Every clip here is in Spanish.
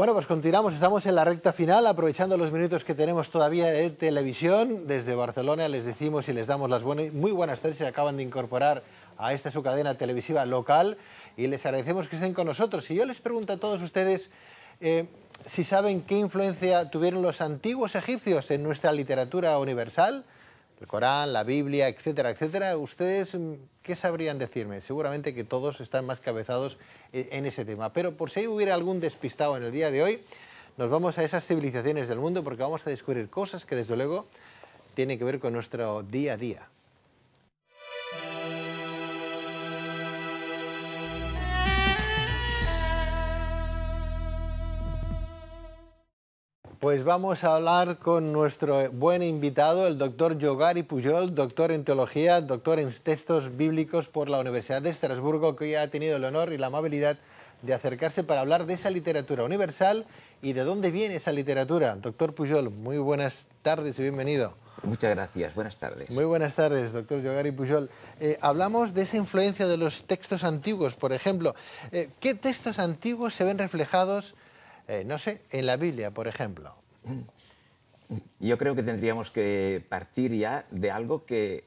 Bueno, pues continuamos, estamos en la recta final, aprovechando los minutos que tenemos todavía de televisión. Desde Barcelona les decimos y les damos las muy buenas tardes, se acaban de incorporar a esta su cadena televisiva local y les agradecemos que estén con nosotros. Y yo les pregunto a todos ustedes si saben qué influencia tuvieron los antiguos egipcios en nuestra literatura universal, el Corán, la Biblia, etcétera, etcétera. ¿Ustedes qué sabrían decirme? Seguramente que todos están más cabezados en ese tema. Pero por si hubiera algún despistado en el día de hoy, nos vamos a esas civilizaciones del mundo porque vamos a descubrir cosas que desde luego tienen que ver con nuestro día a día. Pues vamos a hablar con nuestro buen invitado, el doctor Yogari Pujol, doctor en teología, doctor en textos bíblicos por la Universidad de Estrasburgo, que hoy ha tenido el honor y la amabilidad de acercarse para hablar de esa literatura universal y de dónde viene esa literatura. Doctor Pujol, muy buenas tardes y bienvenido. Muchas gracias, buenas tardes. Muy buenas tardes, doctor Yogari Pujol. Hablamos de esa influencia de los textos antiguos, por ejemplo. ¿Qué textos antiguos se ven reflejados no sé, en la Biblia, por ejemplo? Yo creo que tendríamos que partir ya de algo que,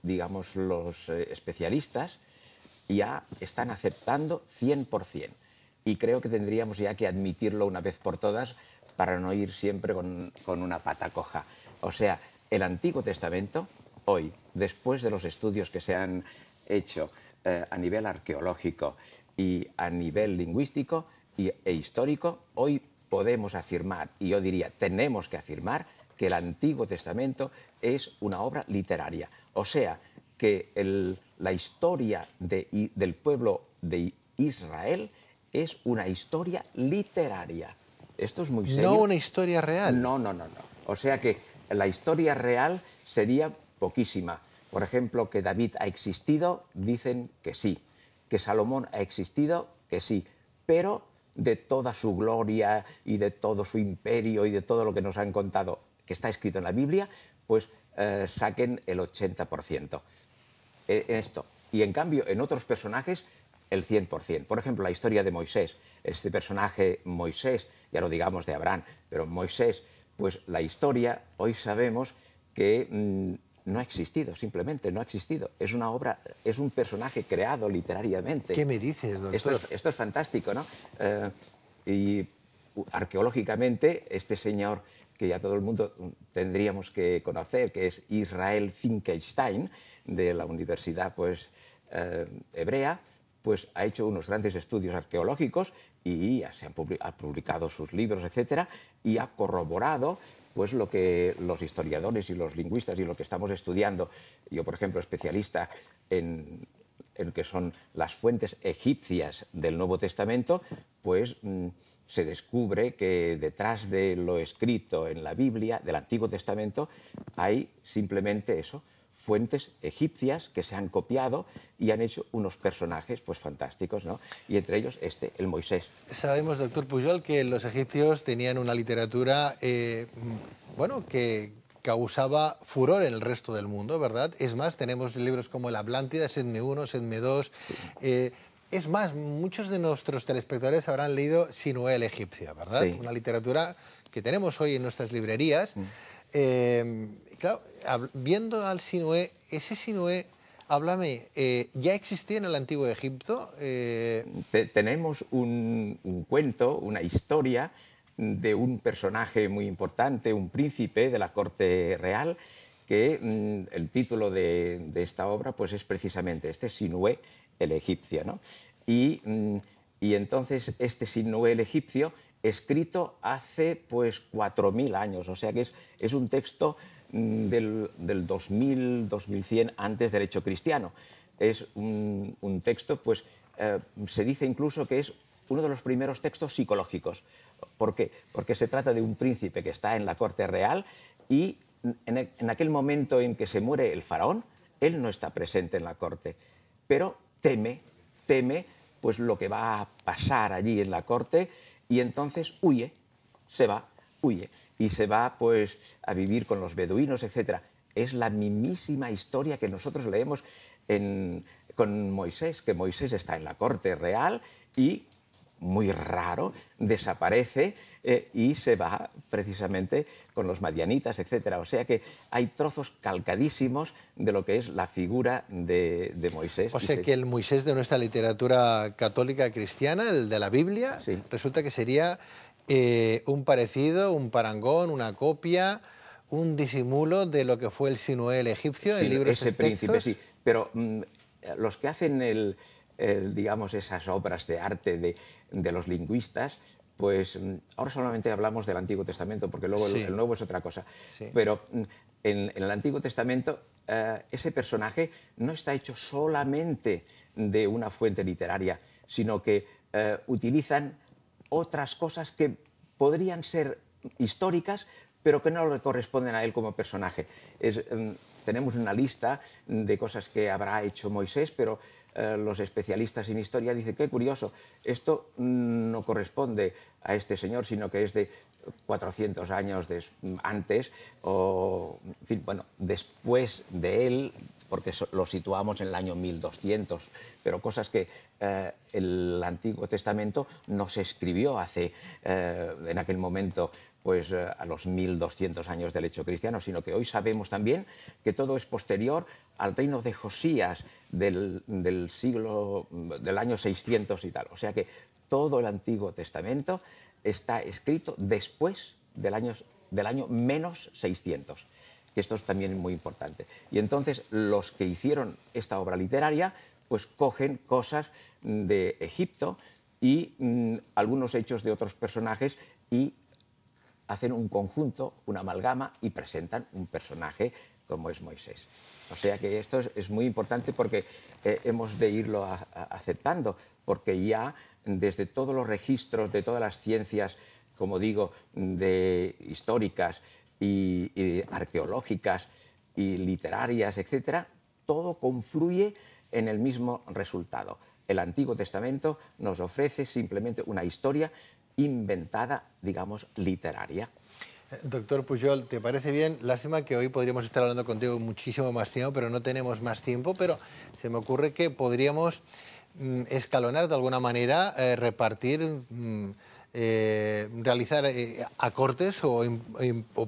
digamos, los especialistas ya están aceptando 100%. Y creo que tendríamos ya que admitirlo una vez por todas para no ir siempre con una pata coja. O sea, el Antiguo Testamento, hoy, después de los estudios que se han hecho a nivel arqueológico y a nivel lingüístico, e histórico, hoy podemos afirmar, y yo diría tenemos que afirmar, que el Antiguo Testamento es una obra literaria. O sea, que la historia del pueblo de Israel es una historia literaria. Esto es muy serio. No una historia real. No. O sea que la historia real sería poquísima. Por ejemplo, que David ha existido, dicen que sí. Que Salomón ha existido, que sí. Pero de toda su gloria y de todo su imperio y de todo lo que nos han contado que está escrito en la Biblia, pues saquen el 80% en esto. Y en cambio, en otros personajes, el 100%. Por ejemplo, la historia de Moisés. Este personaje Moisés, ya no digamos de Abraham, pero Moisés, pues la historia, hoy sabemos que no ha existido, simplemente no ha existido. Es una obra, es un personaje creado literariamente. ¿Qué me dices, doctor? Esto es fantástico, ¿no? Y arqueológicamente, este señor que ya todo el mundo tendríamos que conocer, que es Israel Finkelstein, de la Universidad Hebrea, pues ha hecho unos grandes estudios arqueológicos y ha publicado sus libros, etcétera, y ha corroborado pues lo que los historiadores y los lingüistas y lo que estamos estudiando, yo por ejemplo especialista en que son las fuentes egipcias del Nuevo Testamento, pues se descubre que detrás de lo escrito en la Biblia, del Antiguo Testamento, hay simplemente eso, fuentes egipcias que se han copiado y han hecho unos personajes pues fantásticos, ¿no? Y entre ellos el Moisés. Sabemos, doctor Pujol, que los egipcios tenían una literatura, bueno, que causaba furor en el resto del mundo, ¿verdad? Es más, tenemos libros como La Atlántida, Sedme I, Sedme II. Sí. Es más, muchos de nuestros telespectadores habrán leído Sinué el egipcio, ¿verdad? Sí. Una literatura que tenemos hoy en nuestras librerías. Claro, viendo al Sinué, ese Sinué, háblame, ¿ya existía en el Antiguo Egipto? Tenemos un cuento, una historia de un personaje muy importante, un príncipe de la corte real, que el título de esta obra pues es precisamente Sinué el egipcio, ¿no? Y entonces este Sinué el egipcio, escrito hace pues 4000 años, o sea que es un texto del 2000, 2100 antes del hecho cristiano. Es un texto, pues se dice incluso que es uno de los primeros textos psicológicos. ¿Por qué? Porque se trata de un príncipe que está en la corte real y en aquel momento en que se muere el faraón, él no está presente en la corte, pero teme pues lo que va a pasar allí en la corte y entonces huye, huye y se va pues a vivir con los beduinos, etc. Es la mismísima historia que nosotros leemos con Moisés, que Moisés está en la corte real y muy raro, desaparece y se va precisamente con los madianitas, etc. O sea que hay trozos calcadísimos de lo que es la figura de Moisés. O sea que el Moisés de nuestra literatura católica cristiana, el de la Biblia, sí, resulta que sería un parecido, un parangón, una copia, un disimulo de lo que fue el Sinué el egipcio, sí, el libro ese príncipe, sí. Pero los que hacen digamos, esas obras de arte de los lingüistas, pues ahora solamente hablamos del Antiguo Testamento, porque luego sí, el Nuevo es otra cosa. Sí. Pero en el Antiguo Testamento ese personaje no está hecho solamente de una fuente literaria, sino que utilizan otras cosas que podrían ser históricas, pero que no le corresponden a él como personaje. Tenemos una lista de cosas que habrá hecho Moisés, pero los especialistas en historia dicen, qué curioso, esto no corresponde a este señor, sino que es de 400 años antes, o, en fin, bueno, después de él, porque lo situamos en el año 1200, pero cosas que el Antiguo Testamento no se escribió en aquel momento, pues a los 1200 años del hecho cristiano, sino que hoy sabemos también que todo es posterior al reino de Josías del año 600 y tal. O sea que todo el Antiguo Testamento está escrito después del año menos 600. Esto es también muy importante. Y entonces los que hicieron esta obra literaria pues cogen cosas de Egipto y algunos hechos de otros personajes y hacen un conjunto, una amalgama y presentan un personaje como es Moisés. O sea que esto es muy importante porque hemos de irlo aceptando, porque ya desde todos los registros de todas las ciencias, como digo, históricas y arqueológicas y literarias, etcétera, todo confluye en el mismo resultado. El Antiguo Testamento nos ofrece simplemente una historia inventada, digamos, literaria. Doctor Pujol, ¿te parece bien? Lástima que hoy podríamos estar hablando contigo muchísimo más tiempo, pero no tenemos más tiempo, pero se me ocurre que podríamos escalonar de alguna manera, repartir, realizar acortes o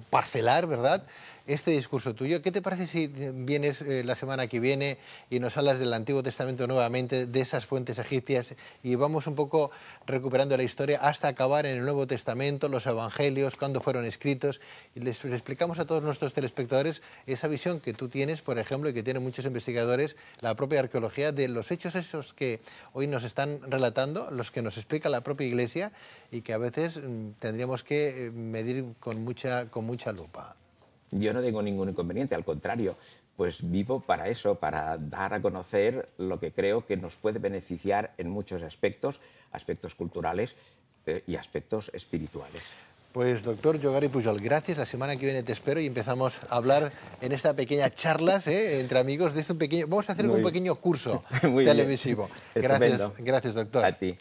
parcelar, ¿verdad?, este discurso tuyo. ¿Qué te parece si vienes la semana que viene y nos hablas del Antiguo Testamento nuevamente, de esas fuentes egipcias, y vamos un poco recuperando la historia hasta acabar en el Nuevo Testamento, los Evangelios, cuándo fueron escritos, y les explicamos a todos nuestros telespectadores esa visión que tú tienes, por ejemplo, y que tienen muchos investigadores, la propia arqueología, de los hechos esos que hoy nos están relatando, los que nos explica la propia Iglesia, y que a veces tendríamos que medir con mucha lupa. Yo no tengo ningún inconveniente, al contrario, pues vivo para eso, para dar a conocer lo que creo que nos puede beneficiar en muchos aspectos, aspectos culturales y aspectos espirituales. Pues doctor Jogari Pujol, gracias. La semana que viene te espero y empezamos a hablar en esta pequeña charlas entre amigos de este pequeño. Vamos a hacer un pequeño curso televisivo. Gracias, gracias doctor. A ti.